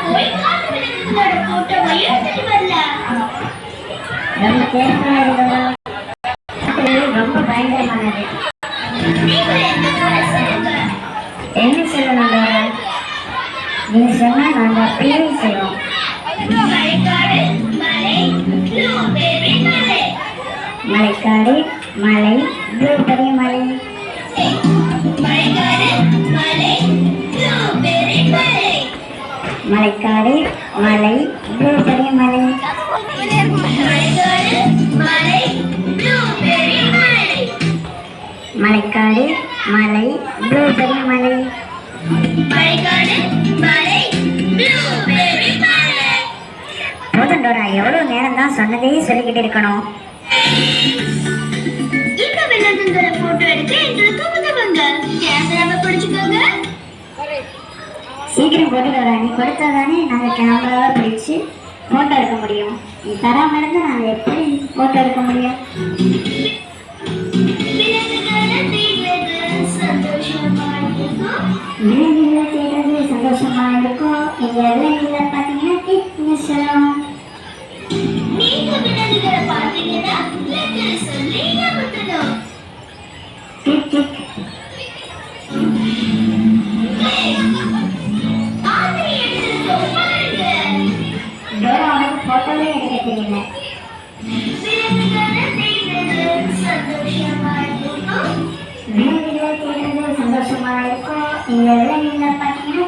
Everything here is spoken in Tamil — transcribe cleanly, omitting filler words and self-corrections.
போய் காட்டு விலங்குகளோட போட்டோவை எடுத்துட்டு வரலாம். ரொம்ப கேர்ஃபுல்லா இருக்கணும். ரொம்ப பயங்கரமானது. நீங்க என்ன சொல்லுங்க? என்ன சொல்லணும்? நீங்க சொன்னா நாங்க அப்படியே செய்வோம். மலைக்காடு மலை ப்ளூபெர்ரி மலை. மலைக்காடு மலை ப்ளூபெர்ரி மலை. மலைக்காடு மலை ப்ளூபெர்ரி மலை. மலைக்காடு மலை ப்ளூபெர்ரி மலை. மலைக்காடு மலை ப்ளூபெர்ரி மலை. மலைக்காடு மலை ப்ளூபெர்ரி மலை. மலைக்காடு மலை ப்ளூபெர்ரி மலை. போதும் டோரா, எவ்வளவு நேரம் தான் சொன்னதே சொல்லிக்கிட்டு இருக்கணும். இந்த விலங்குகளை போட்டோ எடுக்க எங்களுக்கு உதவுங்க. கேமராவை பிடிச்சுக்கோங்க. சீக்கிரம் போட்டு டோரா, நீ கொடுத்தாதானே நாங்க கேமராவை பிடிச்சு போட்டோ எடுக்க முடியும். நீ தராம இருந்தா நாங்க எப்படி போட்டோ எடுக்க முடியும்? விலங்குகளை தேடுறது சந்தோஷமா இருக்கும். விலங்குகளை தேடுறது சந்தோஷமா இருக்கும். எங்க விலங்குகளை பார்த்தீங்கன்னா நீங்க சொல்லணும். நீங்க விலங்குகளை பார்த்தீங்கன்னா லெட்டர் சொல்லி ஏமாத்தணும். Tick tick. ஆதிரி எடுத்து ரொம்ப இருக்கு. டோரா உனக்கு போட்டோவே எடுக்க தெரியல. விலங்குகளை தேடுறது சந்தோஷமா இருக்கும். விலங்குகளை தேடுறது சந்தோஷமா இருக்கும். எங்க விலங்குகளை பார்த்தீங்கன்னா